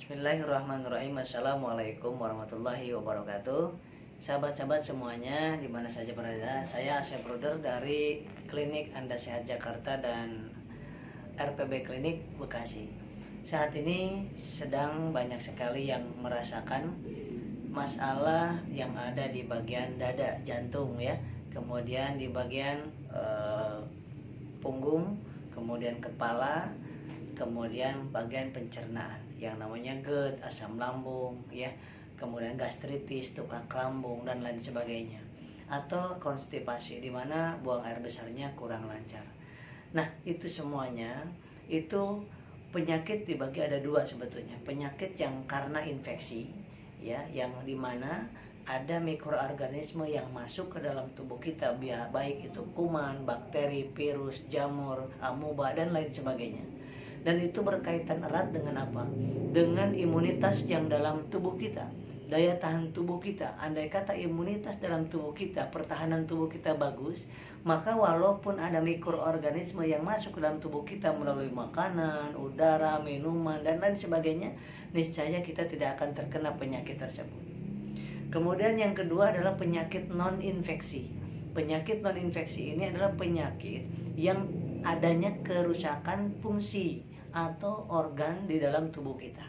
Bismillahirrahmanirrahim. Assalamualaikum warahmatullahi wabarakatuh. Sahabat-sahabat semuanya, di mana saja berada, saya Asep Brother dari Klinik Anda Sehat Jakarta dan RPB Klinik Bekasi. Saat ini sedang banyak sekali yang merasakan masalah yang ada di bagian dada, jantung ya, kemudian di bagian punggung, kemudian kepala, kemudian bagian pencernaan yang namanya GERD, asam lambung ya, kemudian gastritis, tukak lambung dan lain sebagainya, atau konstipasi di mana buang air besarnya kurang lancar. Nah, itu semuanya itu penyakit dibagi ada dua sebetulnya. Penyakit yang karena infeksi ya, yang dimana ada mikroorganisme yang masuk ke dalam tubuh kita, baik itu kuman, bakteri, virus, jamur, amuba dan lain sebagainya. Dan itu berkaitan erat dengan apa? Dengan imunitas yang dalam tubuh kita, daya tahan tubuh kita. Andai kata imunitas dalam tubuh kita, pertahanan tubuh kita bagus, maka walaupun ada mikroorganisme yang masuk ke dalam tubuh kita melalui makanan, udara, minuman, dan lain sebagainya, niscaya kita tidak akan terkena penyakit tersebut. Kemudian yang kedua adalah penyakit non-infeksi. Penyakit non-infeksi ini adalah penyakit yang adanya kerusakan fungsi atau organ di dalam tubuh kita.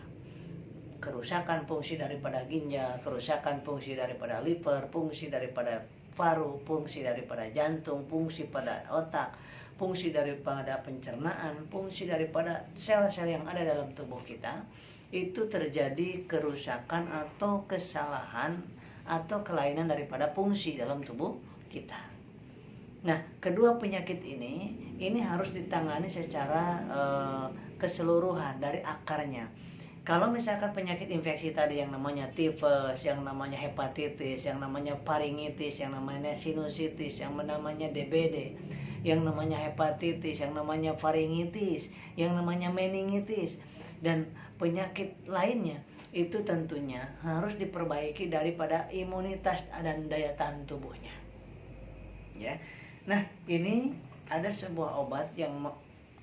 Kerusakan fungsi daripada ginjal, kerusakan fungsi daripada liver, fungsi daripada paru, fungsi daripada jantung, fungsi pada otak, fungsi daripada pencernaan, fungsi daripada sel-sel yang ada dalam tubuh kita. Itu terjadi kerusakan atau kesalahan atau kelainan daripada fungsi dalam tubuh kita. Nah, kedua penyakit ini harus ditangani secara keseluruhan dari akarnya. Kalau misalkan penyakit infeksi tadi yang namanya tifus, yang namanya hepatitis, yang namanya faringitis, yang namanya sinusitis, yang namanya DBD, yang namanya hepatitis, yang namanya faringitis, yang namanya meningitis, dan penyakit lainnya, itu tentunya harus diperbaiki daripada imunitas dan daya tahan tubuhnya. Ya. Nah, ini ada sebuah obat yang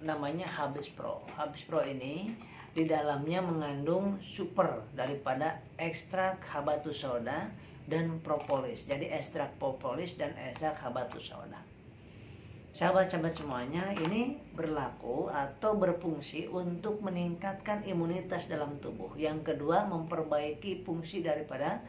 namanya Habis Pro. Habis Pro ini di dalamnya mengandung super daripada ekstrak habatus sauda dan propolis. Jadi ekstrak propolis dan ekstrak habatus sauda. Sahabat-sahabat semuanya, ini berlaku atau berfungsi untuk meningkatkan imunitas dalam tubuh. Yang kedua, memperbaiki fungsi daripada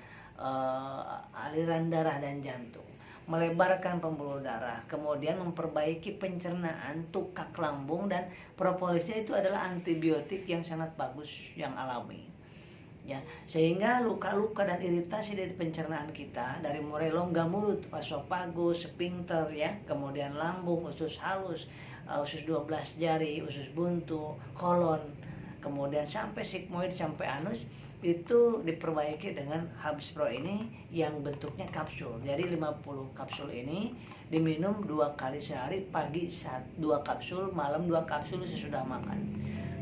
aliran darah dan jantung, melebarkan pembuluh darah, kemudian memperbaiki pencernaan, tukak lambung, dan propolisnya itu adalah antibiotik yang sangat bagus yang alami. Ya, sehingga luka-luka dan iritasi dari pencernaan kita, dari mulai rongga mulut, esofagus, sphincter ya, kemudian lambung, usus halus, usus 12 jari, usus buntu, kolon, kemudian sampai sigmoid sampai anus, itu diperbaiki dengan Habis Pro ini yang bentuknya kapsul. Jadi 50 kapsul ini diminum 2 kali sehari, pagi 2 kapsul, malam 2 kapsul sesudah makan.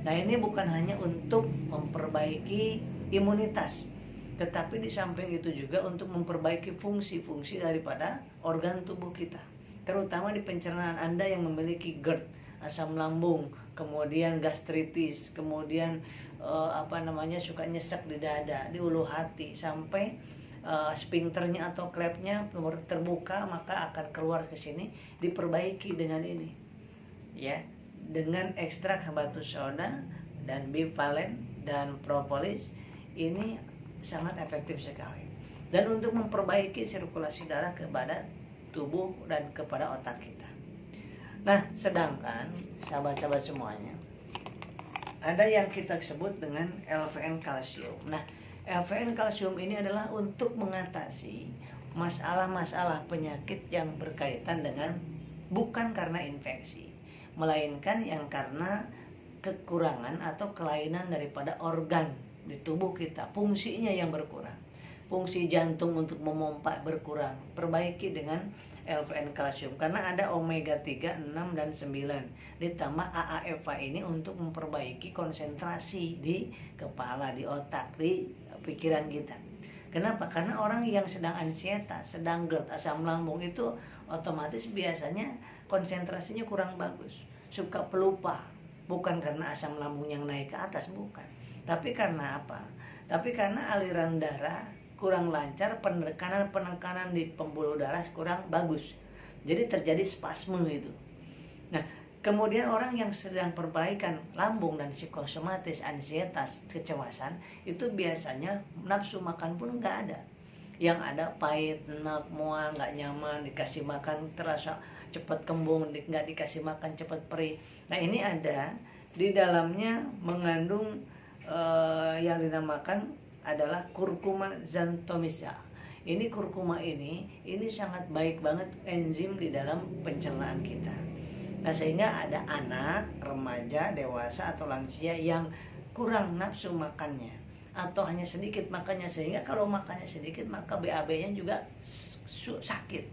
Nah, ini bukan hanya untuk memperbaiki imunitas, tetapi di samping itu juga untuk memperbaiki fungsi-fungsi daripada organ tubuh kita, terutama di pencernaan Anda yang memiliki GERD, asam lambung, kemudian gastritis, kemudian suka nyesek di dada, di ulu hati, sampai sphincternya atau klepnya terbuka, maka akan keluar ke sini. Diperbaiki dengan ini ya, dengan ekstrak habatus sauda dan bivalen dan propolis. Ini sangat efektif sekali, dan untuk memperbaiki sirkulasi darah kepada tubuh dan kepada otak kita. Nah, sedangkan sahabat-sahabat semuanya, ada yang kita sebut dengan LVN kalsium. Nah, LVN kalsium ini adalah untuk mengatasi masalah-masalah penyakit yang berkaitan dengan bukan karena infeksi, melainkan yang karena kekurangan atau kelainan daripada organ di tubuh kita, fungsinya yang berkurang. Fungsi jantung untuk memompa berkurang, perbaiki dengan LVN kalsium, karena ada omega 3, 6, dan 9 ditambah AAFA ini untuk memperbaiki konsentrasi di kepala, di otak, di pikiran kita. Kenapa? Karena orang yang sedang ansietas, sedang GERD, asam lambung itu otomatis biasanya konsentrasinya kurang bagus, suka pelupa. Bukan karena asam lambung yang naik ke atas, bukan. Tapi karena apa? Tapi karena aliran darah kurang lancar, penekanan di pembuluh darah kurang bagus. Jadi terjadi spasme itu. Nah, kemudian orang yang sedang perbaikan lambung dan psikosomatis, ansietas, kecemasan, itu biasanya nafsu makan pun nggak ada. Yang ada pahit, enak, mual, nggak nyaman, dikasih makan terasa cepat kembung, nggak dikasih makan cepat perih. Nah, ini ada di dalamnya mengandung yang dinamakan adalah kurkuma xanthomyces. Ini kurkuma ini sangat baik banget enzim di dalam pencernaan kita. Nah, sehingga ada anak, remaja, dewasa atau lansia yang kurang nafsu makannya atau hanya sedikit makannya, sehingga kalau makannya sedikit maka BAB-nya juga sakit.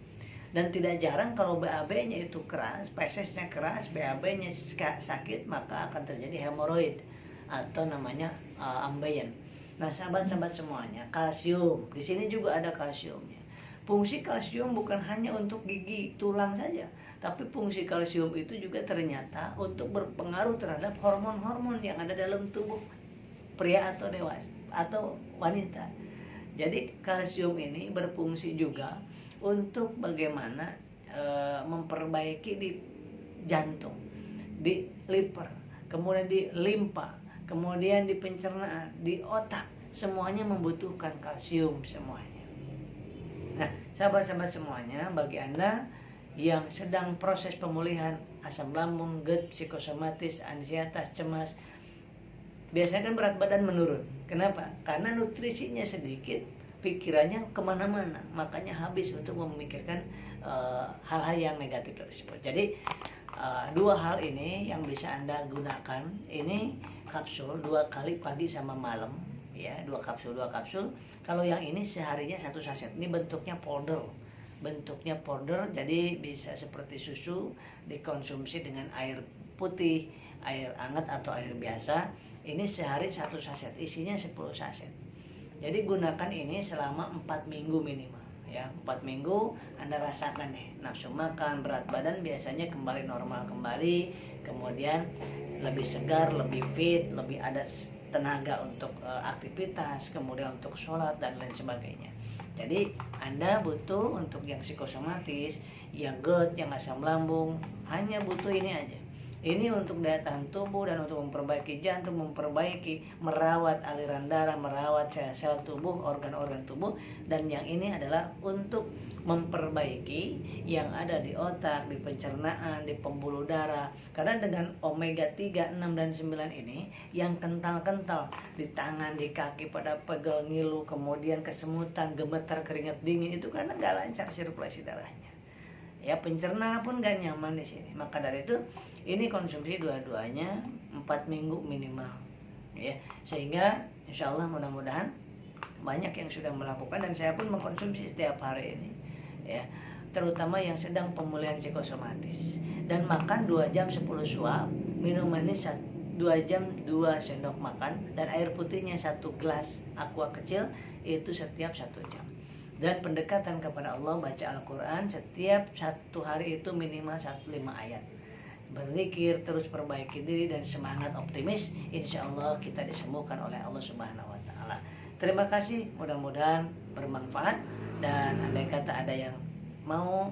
Dan tidak jarang kalau BAB-nya itu keras, fesesnya keras, BAB-nya sakit, maka akan terjadi hemoroid atau namanya ambeien. Nah, sahabat-sahabat semuanya, kalsium di sini juga ada kalsiumnya. Fungsi kalsium bukan hanya untuk gigi, tulang saja, tapi fungsi kalsium itu juga ternyata untuk berpengaruh terhadap hormon-hormon yang ada dalam tubuh pria atau dewasa atau wanita. Jadi kalsium ini berfungsi juga untuk bagaimana memperbaiki di jantung, di liver, kemudian di limpa, kemudian di pencernaan, di otak, semuanya membutuhkan kalsium semuanya. Nah, sahabat-sahabat semuanya, bagi Anda yang sedang proses pemulihan asam lambung, GERD, psikosomatis, ansietas, cemas, biasanya kan berat badan menurun. Kenapa? Karena nutrisinya sedikit, pikirannya kemana-mana, makanya habis untuk memikirkan hal-hal yang negatif tersebut. Jadi dua hal ini yang bisa Anda gunakan. Ini kapsul 2 kali pagi sama malam, ya, 2 kapsul. Kalau yang ini seharinya 1 saset. Ini bentuknya powder, jadi bisa seperti susu, dikonsumsi dengan air putih, air hangat atau air biasa. Ini sehari 1 saset, isinya 10 saset. Jadi gunakan ini selama 4 minggu minimal, ya. 4 minggu Anda rasakan deh, nafsu makan, berat badan biasanya kembali normal kembali, kemudian lebih segar, lebih fit, lebih ada tenaga untuk aktivitas, kemudian untuk sholat dan lain sebagainya. Jadi Anda butuh untuk yang psikosomatis, yang GERD, yang asam lambung, hanya butuh ini aja. Ini untuk daya tahan tubuh dan untuk memperbaiki jantung, merawat aliran darah, merawat sel-sel tubuh, organ-organ tubuh. Dan yang ini adalah untuk memperbaiki yang ada di otak, di pencernaan, di pembuluh darah. Karena dengan omega 3, 6, dan 9 ini yang kental-kental di tangan, di kaki pada pegel, ngilu, kemudian kesemutan, gemetar, keringat dingin, itu karena nggak lancar sirkulasi darahnya. Ya, pencerna pun gak nyaman di sini. Maka dari itu ini konsumsi dua-duanya 4 minggu minimal, ya, sehingga insya Allah mudah-mudahan banyak yang sudah melakukan, dan saya pun mengkonsumsi setiap hari ini, ya, terutama yang sedang pemulihan psikosomatis. Dan makan 2 jam 10 suap, minumannya 2 jam 2 sendok makan, dan air putihnya 1 gelas aqua kecil itu setiap 1 jam. Dan pendekatan kepada Allah, baca Al-Quran setiap 1 hari itu minimal 5 ayat. Berzikir, terus perbaiki diri, dan semangat optimis. Insya Allah kita disembuhkan oleh Allah Subhanahu Wa Taala. Terima kasih, mudah-mudahan bermanfaat. Dan andai kata ada yang mau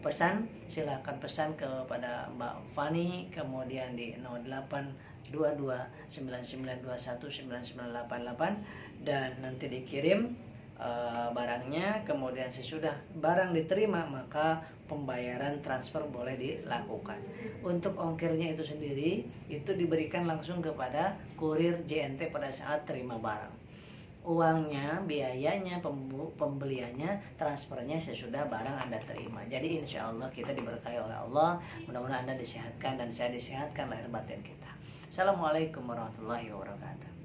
pesan, silakan pesan kepada Mbak Fani, kemudian di 082299219988, dan nanti dikirim barangnya. Kemudian sesudah barang diterima maka pembayaran transfer boleh dilakukan. Untuk ongkirnya itu sendiri itu diberikan langsung kepada kurir JNT pada saat terima barang. Uangnya, biayanya, pembeliannya, transfernya sesudah barang Anda terima. Jadi insya Allah kita diberkahi oleh Allah. Mudah-mudahan Anda disehatkan dan saya disehatkan lahir batin kita. Assalamualaikum warahmatullahi wabarakatuh.